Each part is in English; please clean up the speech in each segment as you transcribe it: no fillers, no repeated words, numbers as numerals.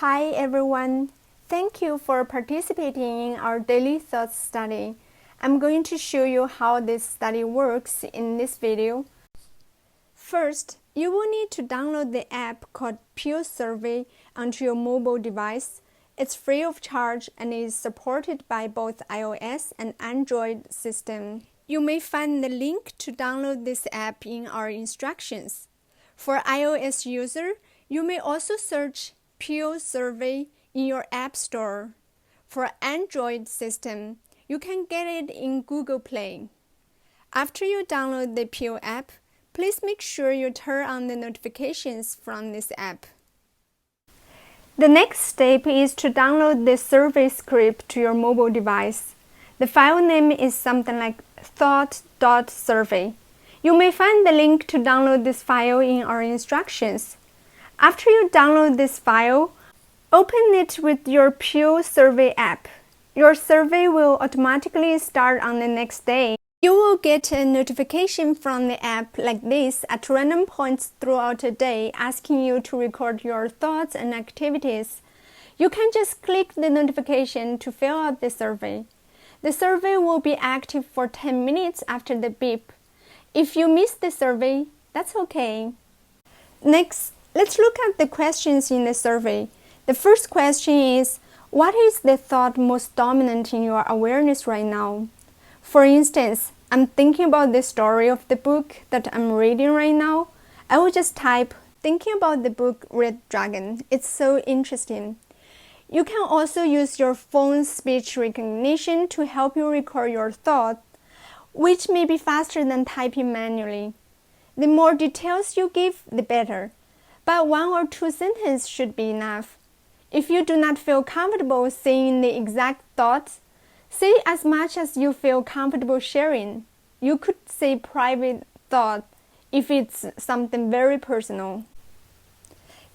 Hi everyone, thank you for participating in our daily thoughts study. I'm going to show you how this study works in this video. First, you will need to download the app called Pure Survey onto your mobile device. It's free of charge and is supported by both iOS and Android systems. You may find the link to download this app in our instructions. For iOS user, you may also search Pure Survey in your App Store. For Android system, you can get it in Google Play. After you download the Pure app, please make sure you turn on the notifications from this app. The next step is to download the survey script to your mobile device. The file name is something like thought.survey. You may find the link to download this file in our instructions. After you download this file, open it with your Pure Survey app. Your survey will automatically start on the next day. You will get a notification from the app like this at random points throughout the day asking you to record your thoughts and activities. You can just click the notification to fill out the survey. The survey will be active for 10 minutes after the beep. If you miss the survey, that's okay. Next, let's look at the questions in the survey. The first question is, what is the thought most dominant in your awareness right now? For instance, I'm thinking about the story of the book that I'm reading right now. I will just type, thinking about the book Red Dragon. It's so interesting. You can also use your phone's speech recognition to help you record your thoughts, which may be faster than typing manually. The more details you give, the better. But 1 or 2 sentences should be enough. If you do not feel comfortable saying the exact thoughts, say as much as you feel comfortable sharing. You could say private thought if it's something very personal.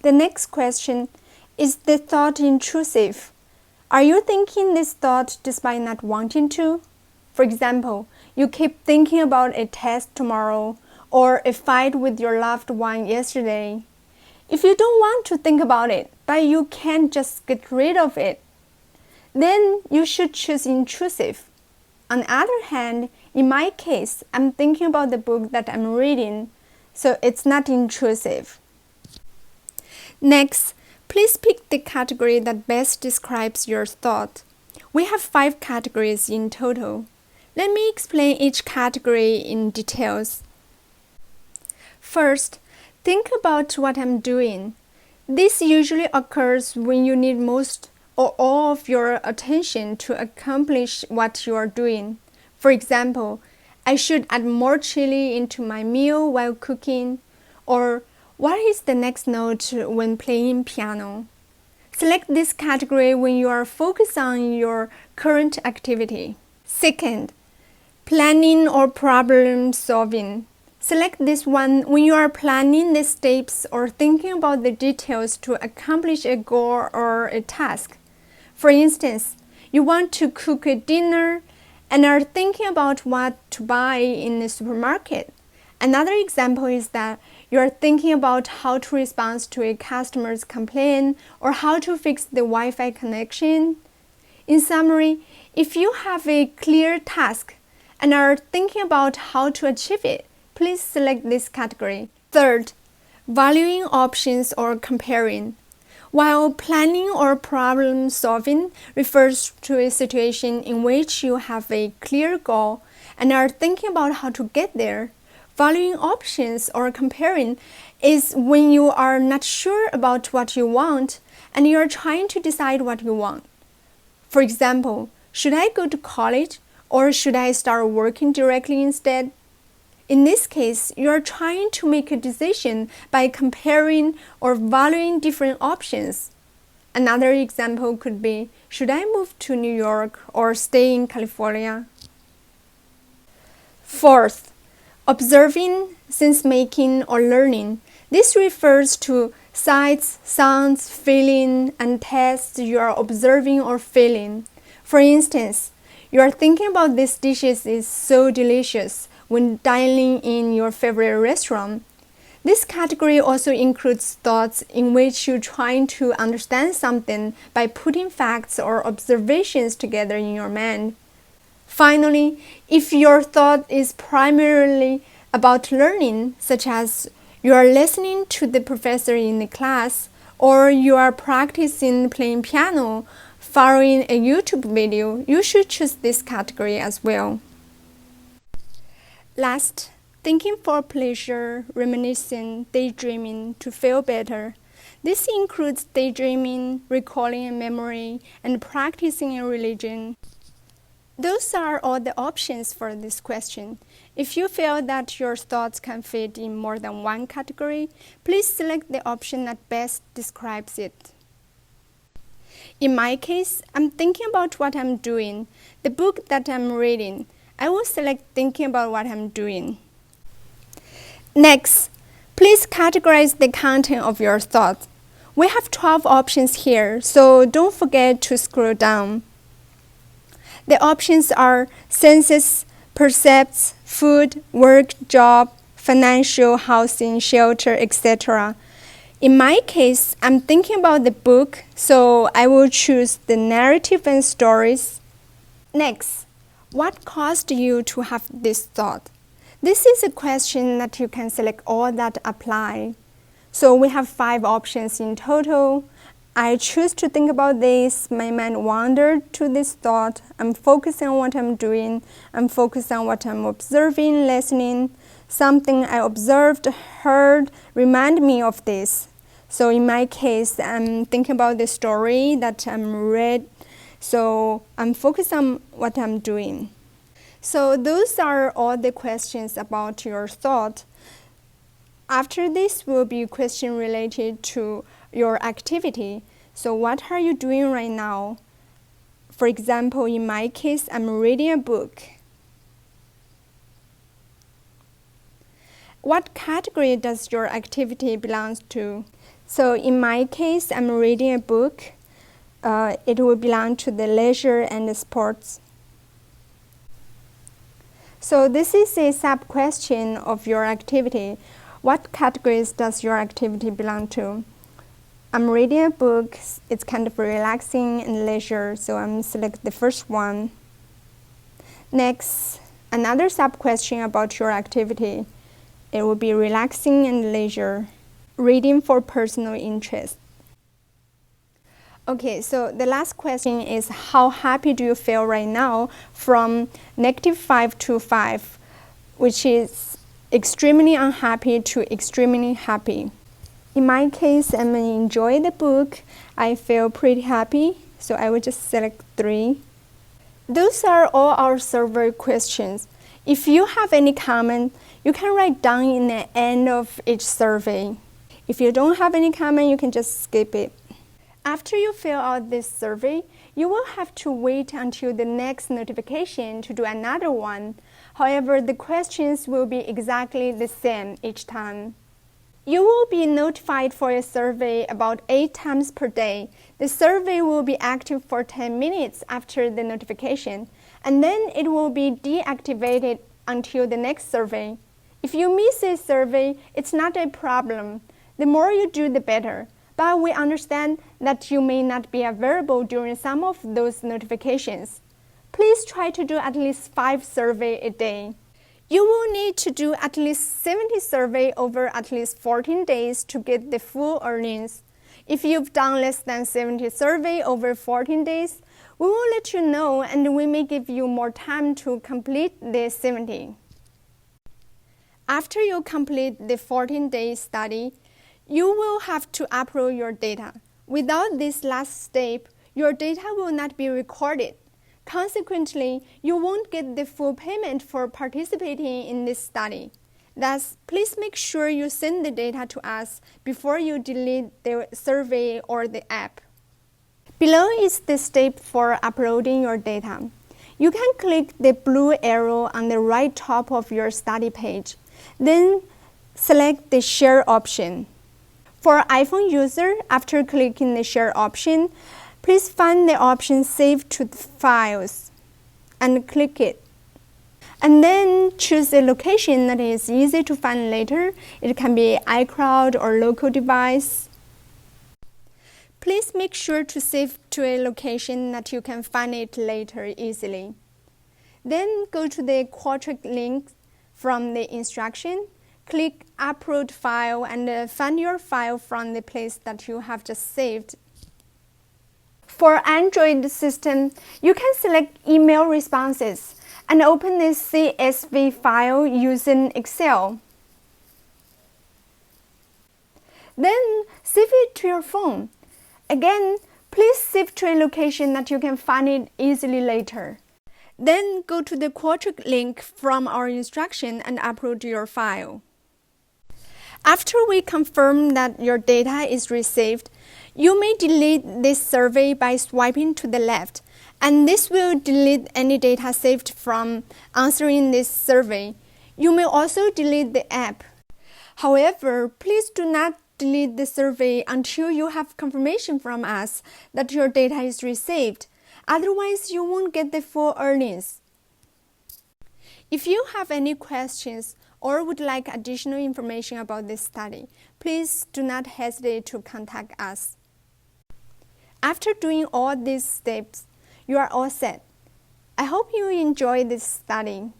The next question, is the thought intrusive? Are you thinking this thought despite not wanting to? For example, you keep thinking about a test tomorrow or a fight with your loved one yesterday. If you don't want to think about it, but you can't just get rid of it, then you should choose intrusive. On the other hand, in my case, I'm thinking about the book that I'm reading, so it's not intrusive. Next, please pick the category that best describes your thought. We have 5 categories in total. Let me explain each category in details. First, think about what I'm doing. This usually occurs when you need most or all of your attention to accomplish what you are doing. For example, I should add more chili into my meal while cooking, or what is the next note when playing piano? Select this category when you are focused on your current activity. Second, planning or problem solving. Select this one when you are planning the steps or thinking about the details to accomplish a goal or a task. For instance, you want to cook a dinner and are thinking about what to buy in the supermarket. Another example is that you are thinking about how to respond to a customer's complaint or how to fix the Wi-Fi connection. In summary, if you have a clear task and are thinking about how to achieve it, please select this category. Third, valuing options or comparing. While planning or problem solving refers to a situation in which you have a clear goal and are thinking about how to get there, valuing options or comparing is when you are not sure about what you want and you are trying to decide what you want. For example, should I go to college or should I start working directly instead? In this case, you are trying to make a decision by comparing or valuing different options. Another example could be, should I move to New York or stay in California? Fourth, observing, sense-making, or learning. This refers to sights, sounds, feeling, and tastes you are observing or feeling. For instance, you are thinking about these dishes is so delicious when dining in your favorite restaurant. This category also includes thoughts in which you're trying to understand something by putting facts or observations together in your mind. Finally, if your thought is primarily about learning, such as you are listening to the professor in the class, or you are practicing playing piano, following a YouTube video, you should choose this category as well. Last, thinking for pleasure, reminiscing, daydreaming to feel better. This includes daydreaming, recalling a memory, and practicing a religion. Those are all the options for this question. If you feel that your thoughts can fit in more than one category, please select the option that best describes it. In my case, I'm thinking about what I'm doing, the book that I'm reading. I will select thinking about what I'm doing. Next, please categorize the content of your thoughts. We have 12 options here, so don't forget to scroll down. The options are senses, percepts, food, work, job, financial, housing, shelter, etc. In my case, I'm thinking about the book, so I will choose the narrative and stories. Next, what caused you to have this thought? This is a question that you can select all that apply. So we have 5 options in total. I choose to think about this. My mind wandered to this thought. I'm focusing on what I'm doing. I'm focused on what I'm observing, listening. Something I observed, heard, remind me of this. So in my case, I'm thinking about the story that I'm read. So I'm focused on what I'm doing. So those are all the questions about your thought. After this will be a question related to your activity. So what are you doing right now? For example, in my case, I'm reading a book. What category does your activity belong to? So in my case, I'm reading a book. It will belong to the leisure and the sports. So this is a sub-question of your activity. What categories does your activity belong to? I'm reading a book. It's kind of relaxing and leisure, so I'm select the first one. Next, another sub-question about your activity. It will be relaxing and leisure. Reading for personal interest. Okay, so the last question is how happy do you feel right now from -5 to 5, which is extremely unhappy to extremely happy. In my case, I'm enjoying the book. I feel pretty happy, so I will just select 3. Those are all our survey questions. If you have any comment, you can write down in the end of each survey. If you don't have any comment, you can just skip it. After you fill out this survey, you will have to wait until the next notification to do another one. However, the questions will be exactly the same each time. You will be notified for a survey about 8 times per day. The survey will be active for 10 minutes after the notification, and then it will be deactivated until the next survey. If you miss a survey, it's not a problem. The more you do, the better. But we understand that you may not be available during some of those notifications. Please try to do at least 5 surveys a day. You will need to do at least 70 surveys over at least 14 days to get the full earnings. If you've done less than 70 surveys over 14 days, we will let you know and we may give you more time to complete the 70. After you complete the 14-day study, you will have to upload your data. Without this last step, your data will not be recorded. Consequently, you won't get the full payment for participating in this study. Thus, please make sure you send the data to us before you delete the survey or the app. Below is the step for uploading your data. You can click the blue arrow on the right top of your study page. Then select the Share option. For iPhone user, after clicking the Share option, please find the option Save to the Files and click it. And then choose a location that is easy to find later. It can be iCloud or local device. Please make sure to save to a location that you can find it later easily. Then go to the Qualtrics link from the instruction. Click Upload File and find your file from the place that you have just saved. For Android system, you can select Email Responses and open this CSV file using Excel. Then save it to your phone. Again, please save to a location that you can find it easily later. Then go to the Qualtrics link from our instruction and upload your file. After we confirm that your data is received, you may delete this survey by swiping to the left, and this will delete any data saved from answering this survey. You may also delete the app. However, please do not delete the survey until you have confirmation from us that your data is received. Otherwise, you won't get the full earnings. If you have any questions or would like additional information about this study, please do not hesitate to contact us. After doing all these steps, you are all set. I hope you enjoy this study.